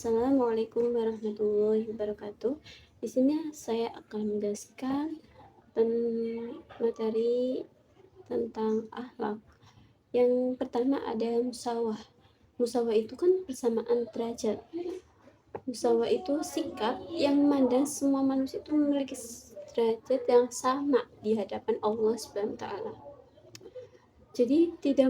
Assalamualaikum warahmatullahi wabarakatuh. Di sini saya akan menjelaskan materi tentang akhlak. Yang pertama ada musawah. Musawah itu kan persamaan derajat. Musawah itu sikap yang memandang semua manusia itu memiliki derajat yang sama di hadapan Allah Subhanahu wa taala. Jadi tidak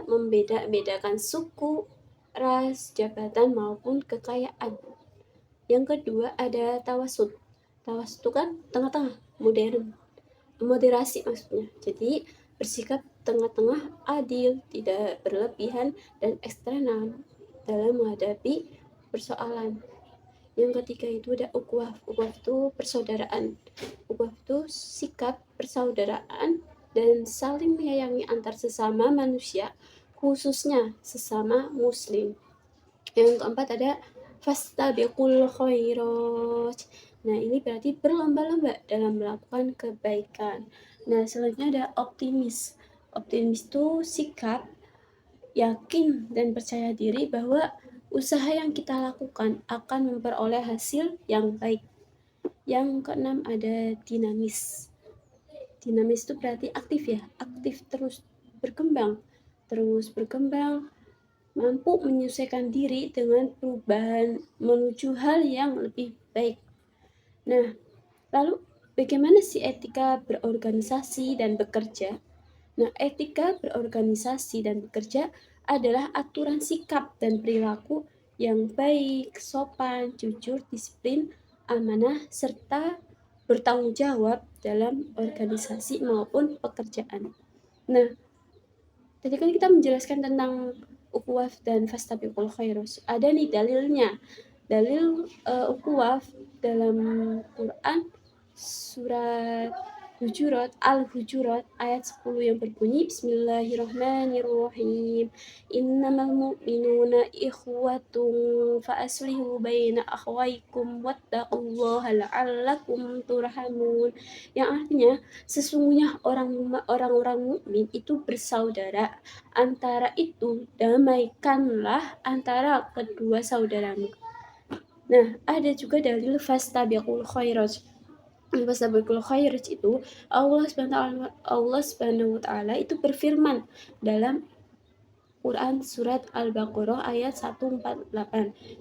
membeda-bedakan suku, ras, jabatan maupun kekayaan. Yang kedua ada tawasud. Tawasud itu kan tengah-tengah, moderasi maksudnya. Jadi bersikap tengah-tengah, adil, tidak berlebihan dan ekstrim dalam menghadapi persoalan. Yang ketiga itu ada ukhuwah. Ukhuwah itu persaudaraan. Ukhuwah itu sikap persaudaraan dan saling menyayangi antar sesama manusia, khususnya sesama muslim. Yang keempat ada fastabiqul khairat. Nah, ini berarti berlomba-lomba dalam melakukan kebaikan. Nah, selanjutnya ada optimis. Optimis itu sikap yakin dan percaya diri bahwa usaha yang kita lakukan akan memperoleh hasil yang baik. Yang keenam ada dinamis. Dinamis itu berarti aktif ya, aktif terus berkembang, mampu menyesuaikan diri dengan perubahan menuju hal yang lebih baik. Nah, lalu bagaimana sih etika berorganisasi dan bekerja? Nah, etika berorganisasi dan bekerja adalah aturan sikap dan perilaku yang baik, sopan, jujur, disiplin, amanah, serta bertanggung jawab dalam organisasi maupun pekerjaan. Nah, tadi kan kita menjelaskan tentang ukhuwah dan fastabiqul khairat. Ada nih dalilnya. Dalil ukhuwah dalam Quran surat Al-Hujurat ayat 10 yang berbunyi Bismillahirrahmanirrahim. Innamal mu'minuna ikhwatun fa aslihu baina akhwaykum wattaqullaha la'allakum turhamun. Yang artinya sesungguhnya orang-orang mukmin itu bersaudara. Antara itu damaikanlah antara kedua saudaramu. Nah, ada juga dalil fastabiqul khairat. Fastabiqul khairat itu Allah Subhanahu wa taala itu berfirman dalam Quran surat Al-Baqarah ayat 148.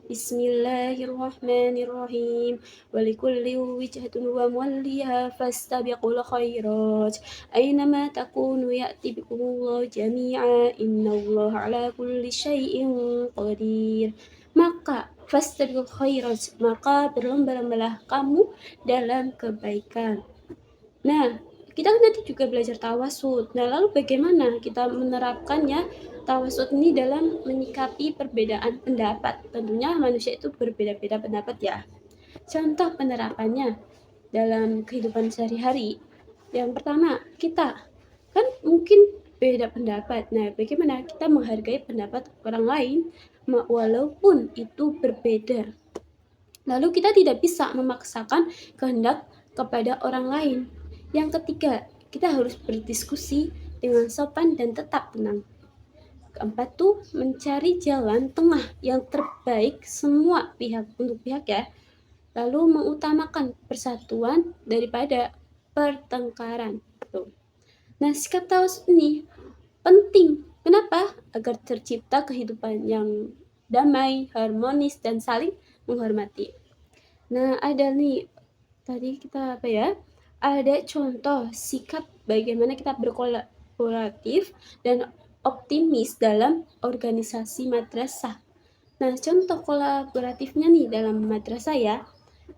Bismillahirrahmanirrahim. Walikulli wijhatun wa muwalliha fastabiqul khairat. Aynama takunu ya'ti bikumullahu jami'a. Innallaha ala kulli syai'in qadir. Maka fastabiqul khairat, maka berlomba-lombalah kamu dalam kebaikan. Nah, kita nanti juga belajar tawasud. Nah, lalu bagaimana kita menerapkannya tawasud ini dalam menyikapi perbedaan pendapat? Tentunya manusia itu berbeda-beda pendapat ya. Contoh penerapannya dalam kehidupan sehari-hari. Yang pertama, kita kan mungkin beda pendapat. Nah, bagaimana kita menghargai pendapat orang lain walaupun itu berbeda. Lalu kita tidak bisa memaksakan kehendak kepada orang lain. Yang ketiga, kita harus berdiskusi dengan sopan dan tetap tenang. Keempat tuh mencari jalan tengah yang terbaik semua pihak untuk pihak ya. Lalu mengutamakan persatuan daripada pertengkaran. Tuh. Nah, sikap tawasud ini penting. Kenapa? Agar tercipta kehidupan yang damai, harmonis, dan saling menghormati. Nah, ada nih, tadi kita ada contoh sikap bagaimana kita berkolaboratif dan optimis dalam organisasi madrasah. Nah, contoh kolaboratifnya nih dalam madrasah ya,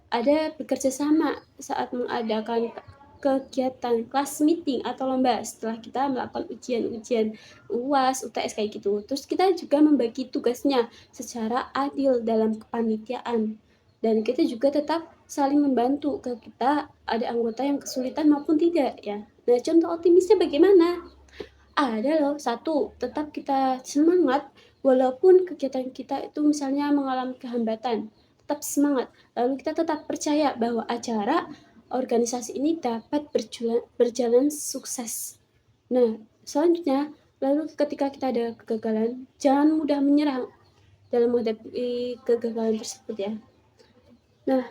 ada bekerja sama saat mengadakan kegiatan kelas meeting atau lomba setelah kita melakukan ujian UAS, UTS kayak gitu. Terus kita juga membagi tugasnya secara adil dalam kepanitiaan. Dan kita juga tetap saling membantu ke kita ada anggota yang kesulitan maupun tidak ya. Nah, contoh optimisnya bagaimana? Ada loh, satu, tetap kita semangat walaupun kegiatan kita itu misalnya mengalami kehambatan. Tetap semangat. Lalu kita tetap percaya bahwa acara organisasi ini dapat berjalan sukses. Nah, selanjutnya, lalu ketika kita ada kegagalan, jangan mudah menyerah. dalam menghadapi kegagalan tersebut ya. Nah,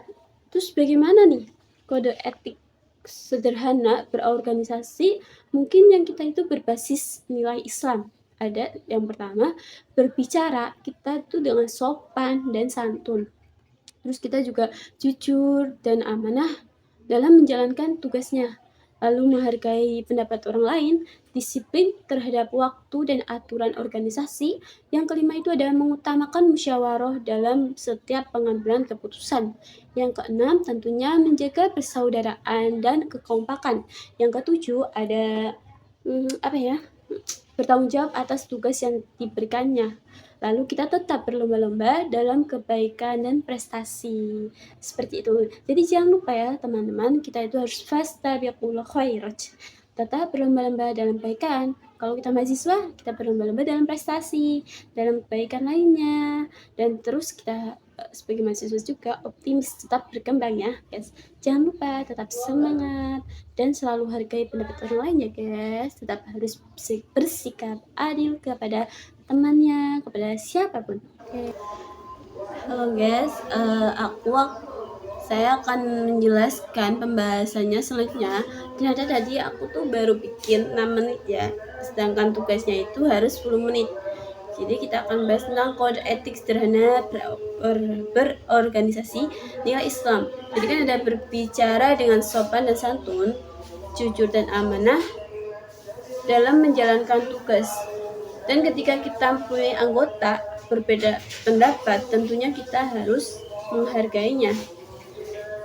terus bagaimana nih kode etik sederhana berorganisasi? Mungkin yang kita itu berbasis nilai Islam. Ada yang pertama, berbicara kita tuh dengan sopan dan santun. Terus kita juga jujur dan amanah dalam menjalankan tugasnya. Lalu menghargai pendapat orang lain, disiplin terhadap waktu dan aturan organisasi. Yang kelima itu adalah mengutamakan musyawarah dalam setiap pengambilan keputusan. Yang keenam tentunya menjaga persaudaraan dan kekompakan. Yang ketujuh ada bertanggung jawab atas tugas yang diberikannya. Lalu kita tetap berlomba-lomba dalam kebaikan dan prestasi. Seperti itu. Jadi jangan lupa ya teman-teman, kita itu harus fastabiqul khairat. Tetap berlomba-lomba dalam kebaikan. Kalau kita mahasiswa, kita berlomba-lomba dalam prestasi, dalam kebaikan lainnya. Dan terus kita sebagai mahasiswa juga optimis, tetap berkembang ya guys. Jangan lupa tetap semangat dan selalu hargai pendapat orang lain ya guys. Tetap harus bersikap adil kepada temannya, kepada siapapun. Oke. Halo guys, saya akan menjelaskan pembahasannya selanjutnya. Ternyata tadi aku tuh baru bikin 6 menit ya, sedangkan tugasnya itu harus 10 menit. Jadi kita akan bahas tentang kode etik sederhana berorganisasi nilai Islam. Jadi kan ada berbicara dengan sopan dan santun, jujur dan amanah dalam menjalankan tugas. Dan ketika kita mempunyai anggota berbeda pendapat, tentunya kita harus menghargainya.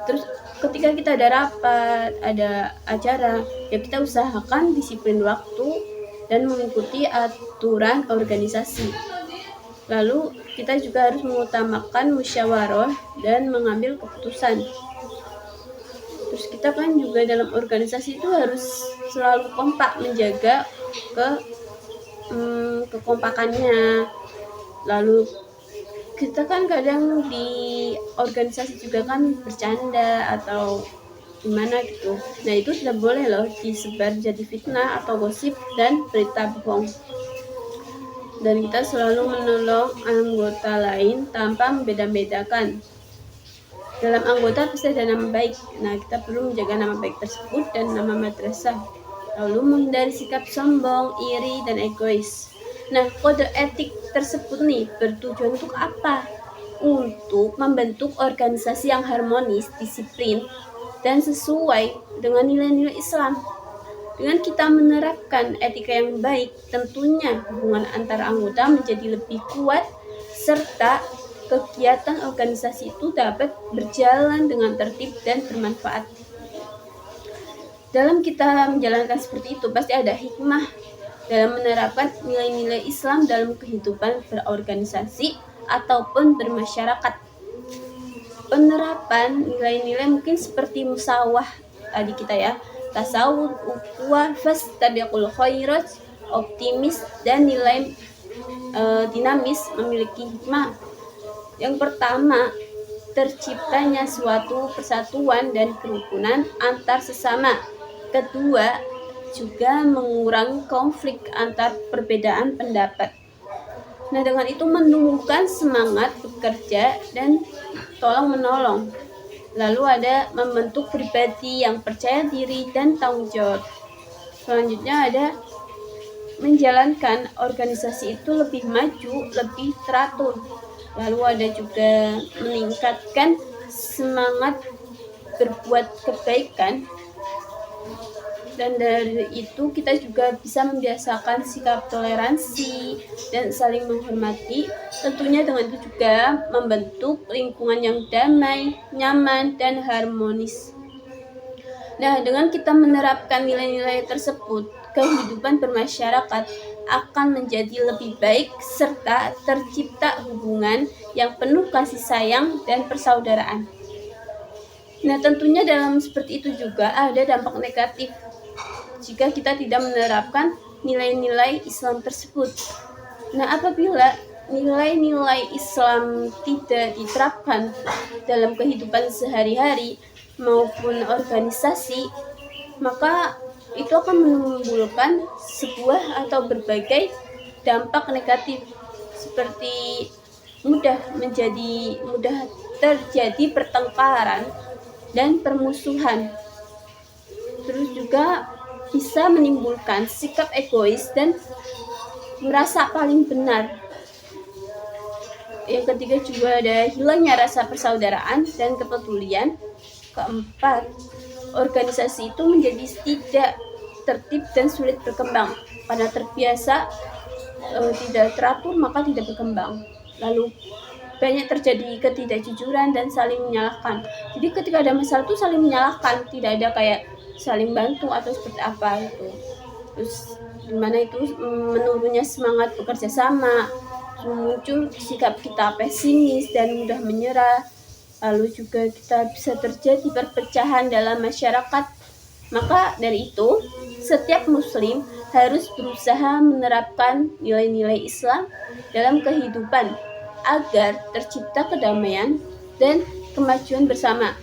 Terus ketika kita ada rapat, ada acara, ya kita usahakan disiplin waktu dan mengikuti aturan organisasi. Lalu kita juga harus mengutamakan musyawarah dan mengambil keputusan. Terus kita kan juga dalam organisasi itu harus selalu kompak, menjaga kekompakannya. Lalu kita kan kadang di organisasi juga kan bercanda atau gimana gitu. Nah itu tidak boleh loh disebar jadi fitnah atau gosip dan berita bohong. Dan kita selalu menolong anggota lain tanpa membeda-bedakan. Dalam anggota pasti ada nama baik. Nah kita perlu menjaga nama baik tersebut dan nama madrasah. Lalu menghindari sikap sombong, iri, dan egois. Nah, kode etik tersebut nih bertujuan untuk apa? Untuk membentuk organisasi yang harmonis, disiplin, dan sesuai dengan nilai-nilai Islam. Dengan kita menerapkan etika yang baik, tentunya hubungan antar anggota menjadi lebih kuat, serta kegiatan organisasi itu dapat berjalan dengan tertib dan bermanfaat. Dalam kita menjalankan seperti itu, pasti ada hikmah dalam menerapkan nilai-nilai Islam dalam kehidupan berorganisasi ataupun bermasyarakat. Penerapan nilai-nilai mungkin seperti musawah tadi kita ya, tasawuf, ukhuwah, fastabiqul khairat, optimis, dan nilai dinamis memiliki hikmah. Yang pertama, terciptanya suatu persatuan dan kerukunan antar sesama. Kedua, juga mengurangi konflik antar perbedaan pendapat. Nah, dengan itu menumbuhkan semangat bekerja dan tolong-menolong. Lalu ada membentuk pribadi yang percaya diri dan tanggung jawab. Selanjutnya ada menjalankan organisasi itu lebih maju, lebih teratur. Lalu ada juga meningkatkan semangat berbuat kebaikan. Dan dari itu kita juga bisa membiasakan sikap toleransi dan saling menghormati. Tentunya dengan itu juga membentuk lingkungan yang damai, nyaman, dan harmonis. Nah, dengan kita menerapkan nilai-nilai tersebut, kehidupan bermasyarakat akan menjadi lebih baik serta tercipta hubungan yang penuh kasih sayang dan persaudaraan. Nah, tentunya dalam seperti itu juga ada dampak negatif jika kita tidak menerapkan nilai-nilai Islam tersebut. Nah, apabila nilai-nilai Islam tidak diterapkan dalam kehidupan sehari-hari maupun organisasi, maka itu akan menimbulkan sebuah atau berbagai dampak negatif seperti mudah terjadi pertengkaran dan permusuhan. Terus juga bisa menimbulkan sikap egois dan merasa paling benar. Yang ketiga juga ada hilangnya rasa persaudaraan dan kepedulian. Keempat, organisasi itu menjadi tidak tertib dan sulit berkembang. Karena terbiasa tidak teratur maka tidak berkembang. Lalu banyak terjadi ketidakjujuran dan saling menyalahkan. Jadi ketika ada masalah itu saling menyalahkan, tidak ada kayak saling bantu atau seperti apa gitu. Terus dimana itu menurunnya semangat bekerja sama, muncul sikap kita pesimis dan mudah menyerah. Lalu juga kita bisa terjadi perpecahan dalam masyarakat. Maka dari itu, setiap muslim harus berusaha menerapkan nilai-nilai Islam dalam kehidupan agar tercipta kedamaian dan kemajuan bersama.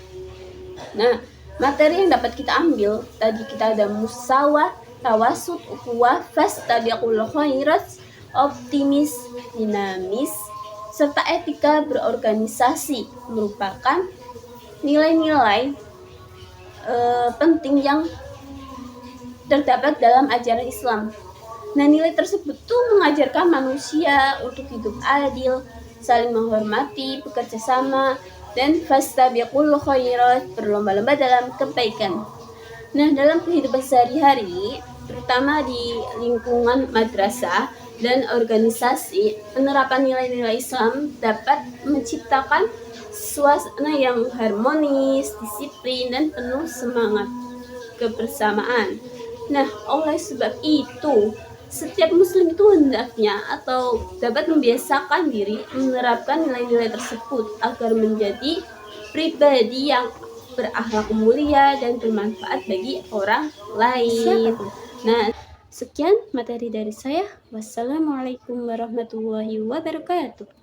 Nah, materi yang dapat kita ambil tadi kita ada musawah, tawasud, ukhuwah, fastabiqul khairat, optimis, dinamis, serta etika berorganisasi merupakan nilai-nilai penting yang terdapat dalam ajaran Islam. Nah, nilai tersebut tuh mengajarkan manusia untuk hidup adil, saling menghormati, bekerja sama, dan fastabiqul khairat, berlomba-lomba dalam kebaikan. Nah, dalam kehidupan sehari-hari, terutama di lingkungan madrasah dan organisasi, penerapan nilai-nilai Islam dapat menciptakan suasana yang harmonis, disiplin, dan penuh semangat kebersamaan. Nah, oleh sebab itu, setiap muslim itu hendaknya atau dapat membiasakan diri menerapkan nilai-nilai tersebut agar menjadi pribadi yang berakhlak mulia dan bermanfaat bagi orang lain. Nah, sekian materi dari saya. Wassalamualaikum warahmatullahi wabarakatuh.